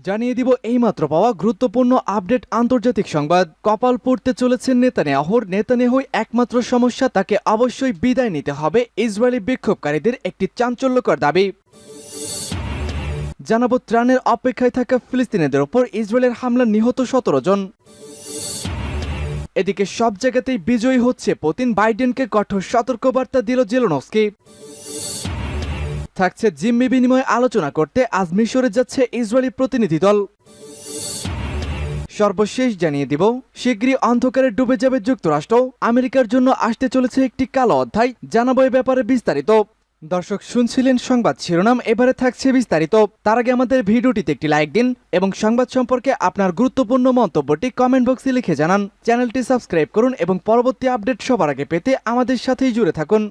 জানিয়ে দিব এইমাত্র পাওয়া গুরুত্বপূর্ণ আপডেট আন্তর্জাতিক সংবাদ। কপাল পড়তে চলেছেন নেতানিয়াহুর একমাত্র সমস্যা, তাকে অবশ্যই বিদায় নিতে হবে ইসরায়েলি বিক্ষোভকারীদের একটি চাঞ্চল্যকর দাবি। জানাবো ত্রাণের অপেক্ষায় থাকা ফিলিস্তিনিদের ওপর ইসরায়েলের হামলা, নিহত 17 জন। এদিকে সব জায়গাতেই বিজয়ী হচ্ছে পুতিন, বাইডেনকে কঠোর সতর্কবার্তা দিল জেলেনস্কি। থাকছে জিম্মি বিনিময়ে আলোচনা করতে আজ মিশরে যাচ্ছে ইসরায়েলি প্রতিনিধি দল। সর্বশেষ জানিয়ে দিব শীঘ্রই অন্ধকারে ডুবে যাবে যুক্তরাষ্ট্র, আমেরিকার জন্য আসতে চলেছে একটি কালো অধ্যায়। জানাবো এ ব্যাপারে বিস্তারিত। দর্শক শুনছিলেন সংবাদ শিরোনাম, এবারে থাকছে বিস্তারিত। তার আগে আমাদের ভিডিওটিতে একটি লাইক দিন এবং সংবাদ সম্পর্কে আপনার গুরুত্বপূর্ণ মন্তব্যটি কমেন্ট বক্সে লিখে জানান। চ্যানেলটি সাবস্ক্রাইব করুন এবং পরবর্তী আপডেট সবার আগে পেতে আমাদের সাথেই জুড়ে থাকুন।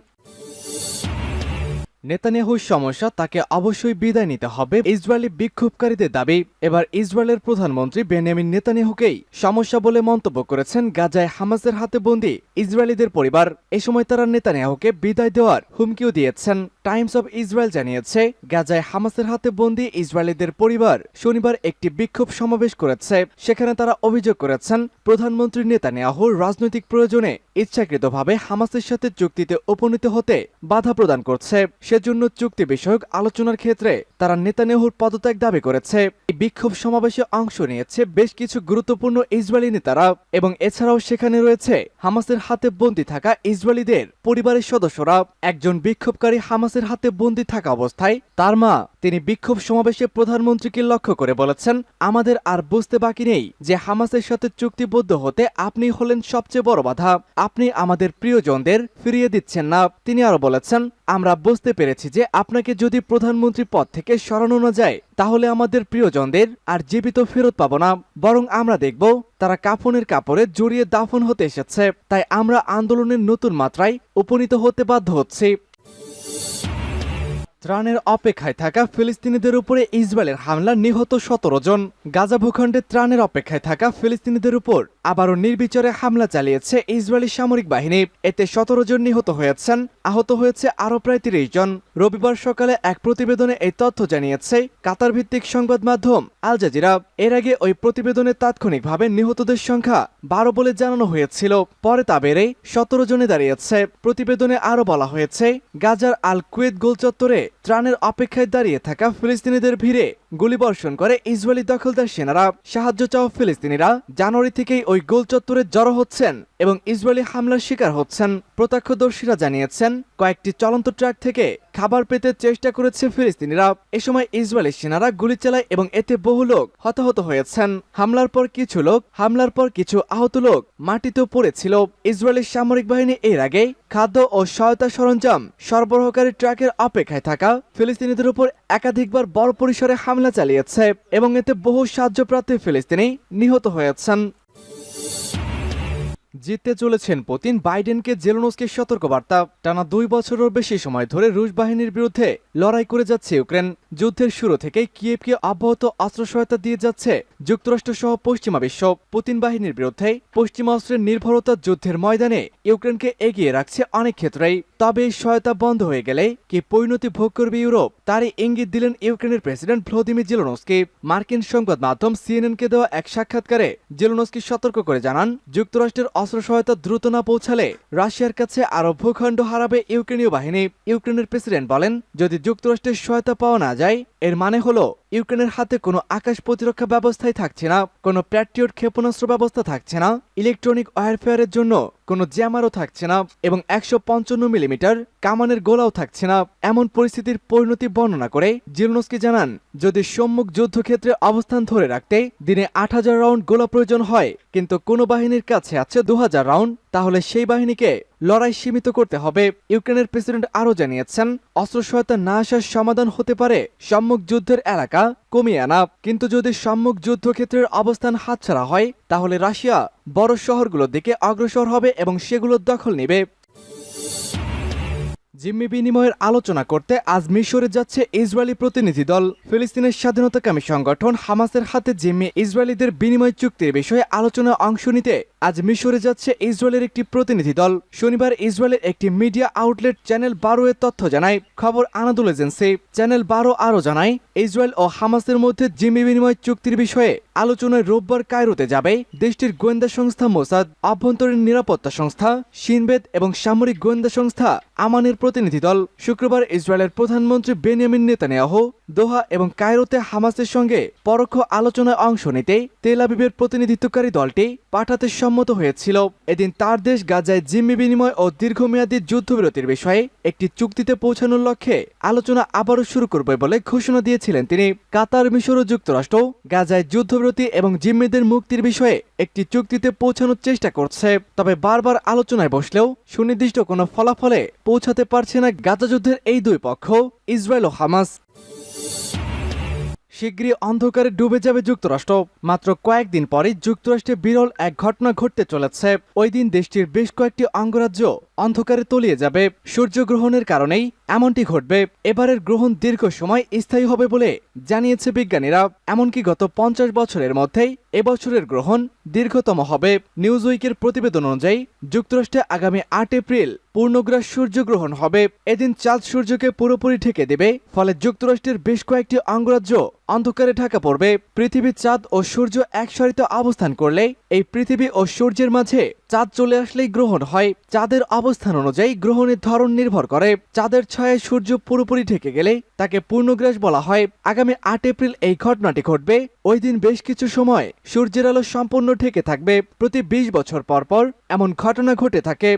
নেতানিয়াহুর সমস্যা, তাকে অবশ্যই বিদায় নিতে হবে ইসরায়েলি বিক্ষোভকারীদের দাবি। এবার ইসরায়েলের প্রধানমন্ত্রী বেনিয়ামিন নেতানিয়াহুকেই সমস্যা বলে মন্তব্য করেছেন গাজায় হামাসের হাতে বন্দী ইসরায়েলিদের পরিবার। এ সময় তারা নেতানিয়াহুকে বিদায় দেওয়ার হুমকিও দিয়েছেন। টাইমস অব ইসরায়েল জানিয়েছে, গাজায় হামাসের হাতে বন্দী ইসরায়েলিদের পরিবার শনিবার একটি বিক্ষোভ সমাবেশ করেছে। সেখানে তারা অভিযোগ করেছেন প্রধানমন্ত্রী নেতানিয়াহুর রাজনৈতিক প্রয়োজনে ইচ্ছাকৃতভাবে হামাসের সাথে চুক্তিতে উপনীত হতে বাধা প্রদান করছে। সেজন্য চুক্তি বিষয়ক আলোচনার ক্ষেত্রে তারা নেতানিয়াহুর পদত্যাগ দাবি করেছে। এই বিক্ষোভ সমাবেশে অংশ নিয়েছে বেশ কিছু গুরুত্বপূর্ণ ইসরায়েলি নেতারা এবং এছাড়াও সেখানে রয়েছে হামাসের হাতে বন্দী থাকা ইসরায়েলিদের পরিবারের সদস্যরা। একজন বিক্ষোভকারী হামাসের হাতে বন্দী থাকা অবস্থায় তার মা, তিনি বিক্ষোভ সমাবেশে প্রধানমন্ত্রীকে লক্ষ্য করে বলেছেন, আমাদের আর বুঝতে বাকি নেই যে হামাসের সাথে চুক্তিবদ্ধ হতে আপনি হলেন সবচেয়ে বড় বাধা। আপনি আমাদের প্রিয়জনদের ফিরিয়ে দিচ্ছেন না। তিনি আরো বলেছেন, আমরা বুঝতে পেরেছি যে আপনাকে যদি প্রধানমন্ত্রী পদ থেকে সরানো না যায় তাহলে আমাদের প্রিয়জনদের আর জীবিত ফেরত পাবো না, বরং আমরা দেখব তারা কাফনের কাপড়ে জড়িয়ে দাফন হতে এসেছে। তাই আমরা আন্দোলনের নতুন মাত্রায় উপনীত হতে বাধ্য হচ্ছি। ত্রাণের অপেক্ষায় থাকা ফিলিস্তিনিদের উপরে ইসরায়েলের হামলা, নিহত 17 জন। গাজা ভূখণ্ডে ত্রাণের অপেক্ষায় থাকা ফিলিস্তিনিদের উপর আবারও নির্বিচারে হামলা চালিয়েছে ইসরায়েলি সামরিক বাহিনী। এতে 17 জন নিহত হয়েছেন, আহত হয়েছে আরও প্রায় 30 জন। রবিবার সকালে এক প্রতিবেদনে এই তথ্য জানিয়েছে কাতার ভিত্তিক সংবাদ মাধ্যম আল জাজিরা। এর আগে ওই প্রতিবেদনে তাৎক্ষণিকভাবে নিহতদের সংখ্যা 12 বলে জানানো হয়েছিল, পরে তা বেড়ে 17 জনে দাঁড়িয়েছে। প্রতিবেদনে আরও বলা হয়েছে, গাজার আল কুয়েত গোল চত্বরে ত্রাণের অপেক্ষায় দাঁড়িয়ে থাকা ফিলিস্তিনিদের ভিড়ে গুলিবর্ষণ করে ইসরায়েলি দখলদার সেনারা। সাহায্য চাওয়া ফিলিস্তিনিরা জানুয়ারি থেকেই ওই গোল চত্বরে জড়ো হচ্ছেন এবং ইসরায়েলি হামলার শিকার হচ্ছেন। প্রত্যক্ষদর্শীরা জানিয়েছেন, কয়েকটি চলন্ত ট্রাক থেকে খাবার পেতে চেষ্টা করেছে ফিলিস্তিনিরা। এ সময় ইসরায়েলি সেনারা গুলি চালায় এবং এতে বহু লোক হতাহত হয়েছেন। হামলার পর কিছু আহত লোক মাটিতেও পড়েছিল। ইসরায়েলি সামরিক বাহিনী এর আগে খাদ্য ও সহায়তা সরঞ্জাম সরবরাহকারী ট্রাকের অপেক্ষায় থাকা ফিলিস্তিনিদের উপর একাধিকবার বড় পরিসরে হামলা চালিয়েছে এবং এতে বহু সাহায্যপ্রার্থী ফিলিস্তিনি নিহত হয়েছেন। জিততে চলেছেন পুতিন, বাইডেনকে জেলেনস্কির সতর্কবার্তা। টানা 2 বছরের বেশি সময় ধরে রুশ বাহিনীর বিরুদ্ধে লড়াই করে যাচ্ছে ইউক্রেন। যুদ্ধের শুরু থেকেই কিয়েভকে অব্যাহত অস্ত্র সহায়তা দিয়ে যাচ্ছে যুক্তরাষ্ট্র সহ পশ্চিমা বিশ্ব। পুতিন বাহিনীর বিরুদ্ধে পশ্চিমা অস্ত্রের নির্ভরতা যুদ্ধের ময়দানে ইউক্রেনকে এগিয়ে রাখছে অনেক ক্ষেত্রেই। তবে এই সহায়তা বন্ধ হয়ে গেলে কি পরিণতি ভোগ করবে ইউরোপ, তারই ইঙ্গিত দিলেন ইউক্রেনের প্রেসিডেন্ট ভ্লাদিমির জেলেনস্কি। মার্কিন সংবাদ মাধ্যম সিএনএনকে দেওয়া এক সাক্ষাৎকারে জেলেনস্কি সতর্ক করে জানান, যুক্তরাষ্ট্রের অস্ত্র সহায়তা দ্রুত না পৌঁছালে রাশিয়ার কাছে আরও ভূখণ্ড হারাবে ইউক্রেনীয় বাহিনী। ইউক্রেনের প্রেসিডেন্ট বলেন, যদি যুক্তরাষ্ট্রের সহায়তা পাওয়া না যায় এর মানে হলো ইউক্রেনের হাতে কোনো আকাশ প্রতিরক্ষা ব্যবস্থাই থাকছে না, কোনো প্যাট্রিয়ট ক্ষেপণাস্ত্র ব্যবস্থা থাকছে না, ইলেকট্রনিক ওয়ারফেয়ারের জন্য কোনো জ্যামারও থাকছে না এবং 155 মিলিমিটার কামানের গোলাও থাকছে না। এমন পরিস্থিতির পরিণতি বর্ণনা করে জেলেনস্কি জানান, যদি সম্মুখ যুদ্ধক্ষেত্রে অবস্থান ধরে রাখতে দিনে 8000 রাউন্ড গোলা প্রয়োজন হয়, কিন্তু কোনো বাহিনীর কাছে আছে 2000 রাউন্ড, তাহলে সেই বাহিনীকে লড়াই সীমিত করতে হবে। ইউক্রেনের প্রেসিডেন্ট আরও জানিয়েছেন, অস্ত্র সহায়তা না আসার সমাধান হতে পারে সম্মুখ যুদ্ধের এলাকা কমিয়ে আনা, কিন্তু যদি সম্মুখ যুদ্ধক্ষেত্রের অবস্থান হাতছাড়া হয় তাহলে রাশিয়া বড় শহরগুলোর দিকে অগ্রসর হবে এবং সেগুলোর দখল নেবে। জিম্মি বিনিময়ের আলোচনা করতে আজ মিশরে যাচ্ছে ইসরায়েলি প্রতিনিধি দল। ফিলিস্তিনের স্বাধীনতাকামী সংগঠন হামাসের হাতে জিম্মি ইসরায়েলিদের বিনিময় চুক্তির বিষয়ে আলোচনায় অংশ নিতে আজ মিশরে যাচ্ছে ইসরায়েলের একটি প্রতিনিধি দল। শনিবার ইসরায়েলের একটি মিডিয়া আউটলেট চ্যানেল 12 এর তথ্য জানায়। খবর আনাদুল এজেন্সি। চ্যানেল 12 আরও জানায়, ইসরায়েল ও হামাসের মধ্যে জিম্মি বিনিময় চুক্তির বিষয়ে আলোচনায় রোববার কায়রোতে যাবে দেশটির গোয়েন্দা সংস্থা মোসাদ, আভ্যন্তরীণ নিরাপত্তা সংস্থা শিনবেদ এবং সামরিক গোয়েন্দা সংস্থা আমানের প্রতিনিধি দল। শুক্রবার ইসরায়েলের প্রধানমন্ত্রী বেনিয়ামিন নেতানিয়াহু দোহা এবং কায়রোতে হামাসের সঙ্গে পরোক্ষ আলোচনায় অংশ নিতে তেল আবিবের প্রতিনিধিত্বকারী দলটি পাঠাতে সম্মত হয়েছিল। এদিন তার দেশ গাজায় জিম্মি বিনিময় ও দীর্ঘমেয়াদী যুদ্ধবিরতির বিষয়ে একটি চুক্তিতে পৌঁছানোর লক্ষ্যে আলোচনা আবারও শুরু করবে বলে ঘোষণা দিয়েছিলেন তিনি। কাতার, মিশর ও যুক্তরাষ্ট্র গাজায় যুদ্ধবিরতি এবং জিম্মিদের মুক্তির বিষয়ে একটি চুক্তিতে পৌঁছানোর চেষ্টা করছে, তবে বারবার আলোচনায় বসলেও সুনির্দিষ্ট কোনো ফলাফলে পৌঁছাতে পারছে না গাজা যুদ্ধের এই দুই পক্ষ, ইসরায়েল ও হামাস। শীঘ্রই অন্ধকারে ডুবে যাবে যুক্তরাষ্ট্র। মাত্র কয়েকদিন পরে যুক্তরাষ্ট্রে বিরল এক ঘটনা ঘটতে চলেছে। ওই দিন দেশটির বেশ কয়েকটি অঙ্গরাজ্য অন্ধকারে তলিয়ে যাবে। সূর্যগ্রহণের কারণেই এমনটি ঘটবে। এবারের গ্রহণ দীর্ঘ সময় স্থায়ী হবে বলে জানিয়েছে বিজ্ঞানীরা। এমনকি গত 50 বছরের মধ্যেই এবছরের গ্রহণ দীর্ঘতম হবে। নিউজ উইকের প্রতিবেদন অনুযায়ী যুক্তরাষ্ট্রে আগামী 8 এপ্রিল পূর্ণগ্রাস সূর্যগ্রহণ হবে। এদিন চাঁদ সূর্যকে পুরোপুরি ঢেকে দেবে, ফলে যুক্তরাষ্ট্রের বেশ কয়েকটি অঙ্গরাজ্য অন্ধকারে ঢাকা পড়বে। পৃথিবী, চাঁদ ও সূর্য এক সারিতে অবস্থান করলে এই পৃথিবী ও সূর্যের মাঝে চাঁদ চলে আসলেই গ্রহণ হয়। চাঁদের অবস্থান অনুযায়ী গ্রহণের ধরন নির্ভর করে। চাঁদের ছায়ায় সূর্য পুরোপুরি ঢেকে গেলে তাকে পূর্ণগ্রাস বলা হয়। আগামী 8 এপ্রিল এই ঘটনাটি ঘটবে। ওই দিন বেশ কিছু সময় সূর্যের আলো সম্পূর্ণ ঢেকে থাকবে। প্রতি 20 বছর পর পর এমন ঘটনা ঘটে থাকে।